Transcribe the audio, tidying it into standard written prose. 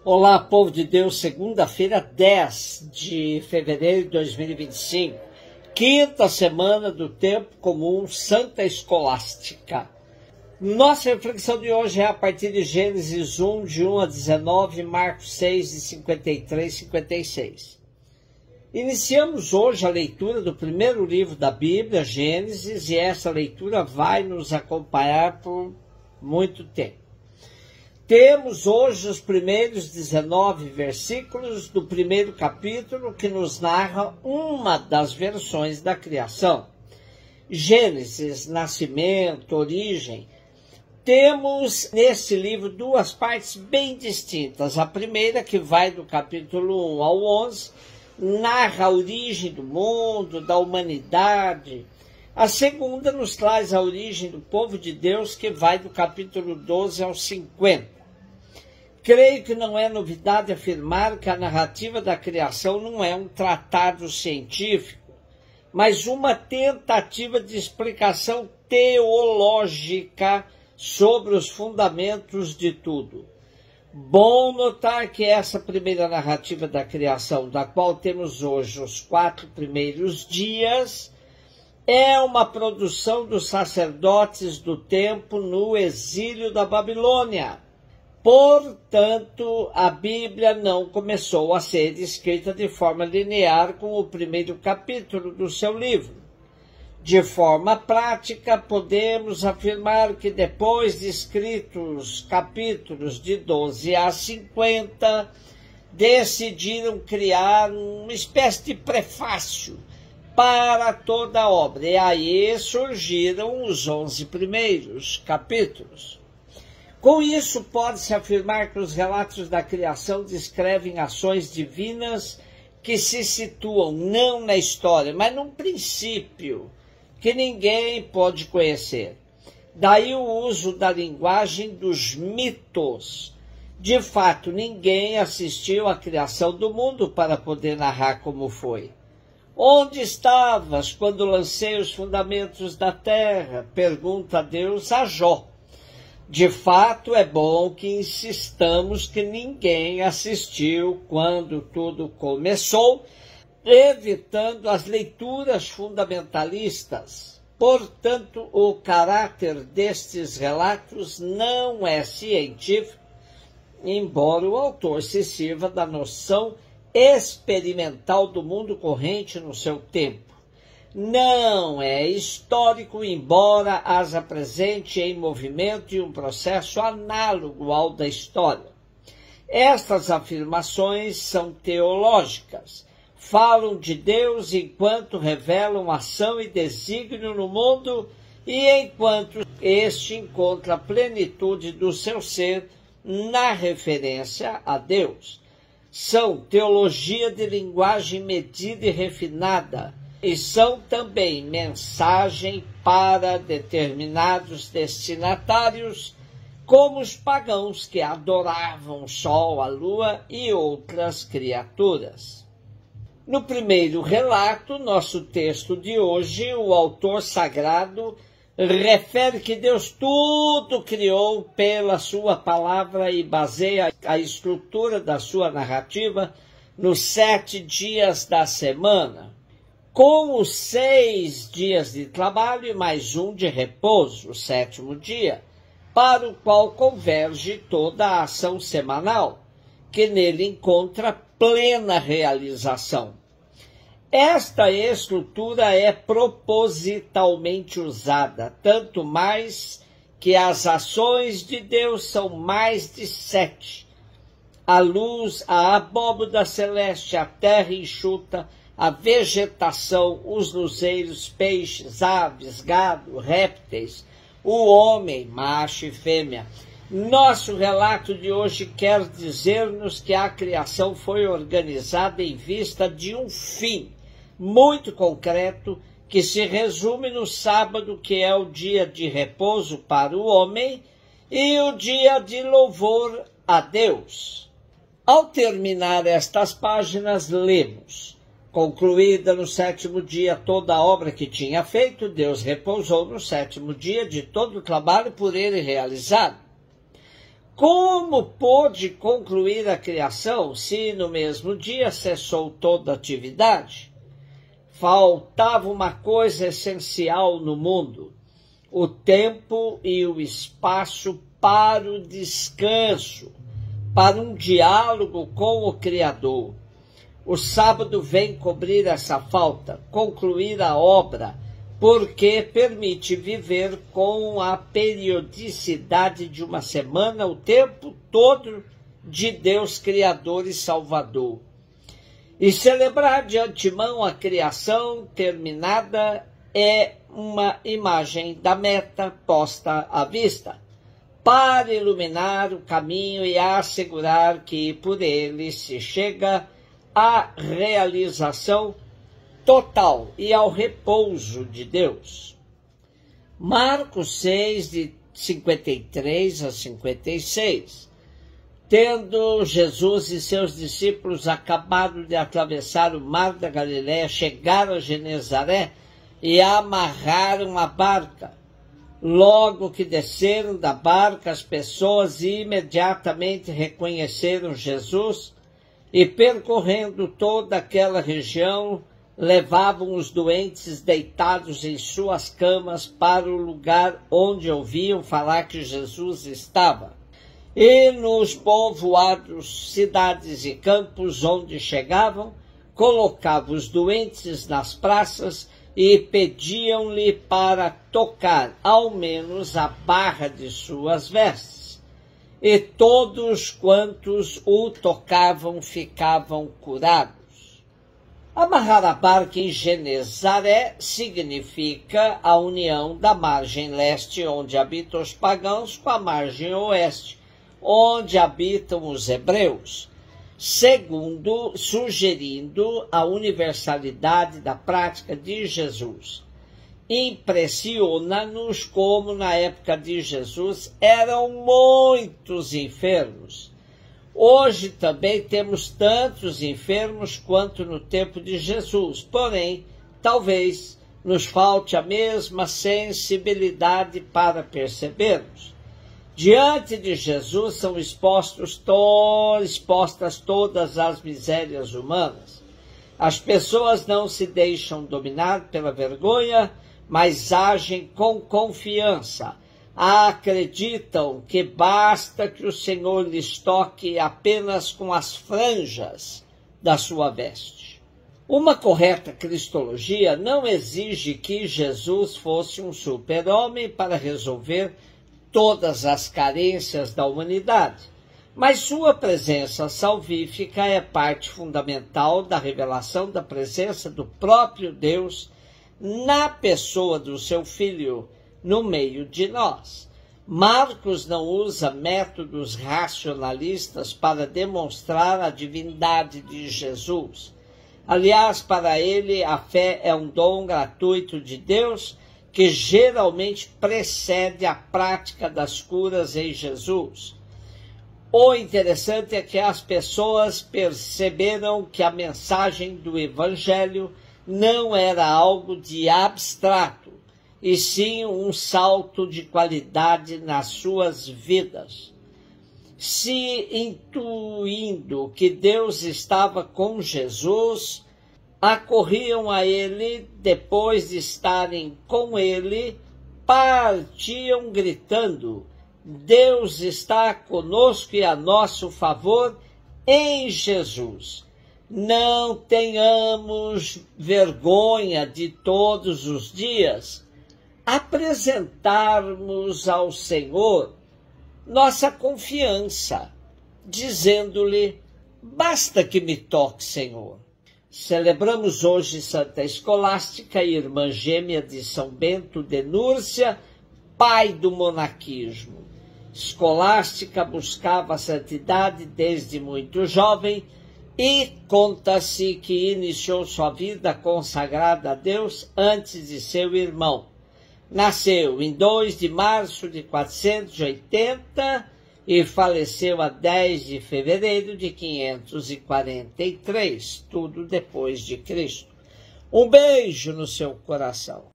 Olá, povo de Deus, segunda-feira, 10 de fevereiro de 2025, quinta semana do tempo comum Santa Escolástica. Nossa reflexão de hoje é a partir de Gênesis 1, de 1 a 19, Marcos 6, de 53 e 56. Iniciamos hoje a leitura do primeiro livro da Bíblia, Gênesis, e essa leitura vai nos acompanhar por muito tempo. Temos hoje os primeiros 19 versículos do primeiro capítulo que nos narra uma das versões da criação. Gênesis, nascimento, origem. Temos nesse livro duas partes bem distintas. A primeira, que vai do capítulo 1 ao 11, narra a origem do mundo, da humanidade. A segunda nos traz a origem do povo de Deus, que vai do capítulo 12 ao 50. Creio que não é novidade afirmar que a narrativa da criação não é um tratado científico, mas uma tentativa de explicação teológica sobre os fundamentos de tudo. Bom notar que essa primeira narrativa da criação, da qual temos hoje os 4 primeiros dias, é uma produção dos sacerdotes do tempo no exílio da Babilônia. Portanto, a Bíblia não começou a ser escrita de forma linear com o primeiro capítulo do seu livro. De forma prática, podemos afirmar que depois de escritos capítulos de 12 a 50, decidiram criar uma espécie de prefácio para toda a obra. E aí surgiram os 11 primeiros capítulos. Com isso, pode-se afirmar que os relatos da criação descrevem ações divinas que se situam não na história, mas num princípio que ninguém pode conhecer. Daí o uso da linguagem dos mitos. De fato, ninguém assistiu à criação do mundo para poder narrar como foi. Onde estavas quando lancei os fundamentos da terra? Pergunta Deus a Jó. De fato, é bom que insistamos que ninguém assistiu quando tudo começou, evitando as leituras fundamentalistas. Portanto, o caráter destes relatos não é científico, embora o autor se sirva da noção experimental do mundo corrente no seu tempo. Não é histórico, embora as apresente em movimento e um processo análogo ao da história. Estas afirmações são teológicas. Falam de Deus enquanto revelam ação e desígnio no mundo e enquanto este encontra a plenitude do seu ser na referência a Deus. São teologia de linguagem medida e refinada, e são também mensagem para determinados destinatários, como os pagãos que adoravam o sol, a lua e outras criaturas. No primeiro relato, nosso texto de hoje, o autor sagrado refere que Deus tudo criou pela sua palavra e baseia a estrutura da sua narrativa nos 7 dias da semana, com os 6 dias de trabalho e mais um de repouso, o 7º dia, para o qual converge toda a ação semanal, que nele encontra plena realização. Esta estrutura é propositalmente usada, tanto mais que as ações de Deus são mais de 7. A luz, a abóbada celeste, a terra enxuta, a vegetação, os luzeiros, peixes, aves, gado, répteis, o homem, macho e fêmea. Nosso relato de hoje quer dizer-nos que a criação foi organizada em vista de um fim muito concreto que se resume no sábado, que é o dia de repouso para o homem, e o dia de louvor a Deus. Ao terminar estas páginas, lemos: concluída no 7º dia toda a obra que tinha feito, Deus repousou no 7º dia de todo o trabalho por ele realizado. Como pôde concluir a criação se no mesmo dia cessou toda atividade? Faltava uma coisa essencial no mundo: o tempo e o espaço para o descanso, para um diálogo com o Criador. O sábado vem cobrir essa falta, concluir a obra, porque permite viver com a periodicidade de uma semana o tempo todo de Deus Criador e Salvador. E celebrar de antemão a criação terminada é uma imagem da meta posta à vista, para iluminar o caminho e assegurar que por ele se chega à realização total e ao repouso de Deus. Marcos 6, de 53 a 56. Tendo Jesus e seus discípulos acabado de atravessar o mar da Galiléia, chegaram a Genezaré e amarraram a barca. Logo que desceram da barca, as pessoas imediatamente reconheceram Jesus e, percorrendo toda aquela região, levavam os doentes deitados em suas camas para o lugar onde ouviam falar que Jesus estava. E nos povoados, cidades e campos onde chegavam, colocavam os doentes nas praças e pediam-lhe para tocar ao menos a barra de suas vestes. E todos quantos o tocavam ficavam curados. Amarrar a barca em Genezaré significa a união da margem leste, onde habitam os pagãos, com a margem oeste, onde habitam os hebreus, sugerindo a universalidade da prática de Jesus. Impressiona-nos como na época de Jesus eram muitos enfermos. Hoje também temos tantos enfermos quanto no tempo de Jesus, porém, talvez nos falte a mesma sensibilidade para percebermos. Diante de Jesus são expostas todas as misérias humanas. As pessoas não se deixam dominar pela vergonha, mas agem com confiança. Acreditam que basta que o Senhor lhes toque apenas com as franjas da sua veste. Uma correta cristologia não exige que Jesus fosse um super-homem para resolver todas as carências da humanidade, mas sua presença salvífica é parte fundamental da revelação da presença do próprio Deus na pessoa do seu Filho no meio de nós. Marcos não usa métodos racionalistas para demonstrar a divindade de Jesus. Aliás, para ele, a fé é um dom gratuito de Deus que geralmente precede a prática das curas em Jesus. O interessante é que as pessoas perceberam que a mensagem do Evangelho não era algo de abstrato, e sim um salto de qualidade nas suas vidas. Se intuindo que Deus estava com Jesus, acorriam a ele, depois de estarem com ele, partiam gritando: Deus está conosco e a nosso favor em Jesus. Não tenhamos vergonha de todos os dias apresentarmos ao Senhor nossa confiança, dizendo-lhe: basta que me toque, Senhor. Celebramos hoje Santa Escolástica, irmã gêmea de São Bento de Núrcia, pai do monaquismo. Escolástica buscava a santidade desde muito jovem e conta-se que iniciou sua vida consagrada a Deus antes de seu irmão. Nasceu em 2 de março de 480 e faleceu a 10 de fevereiro de 543, tudo depois de Cristo. Um beijo no seu coração.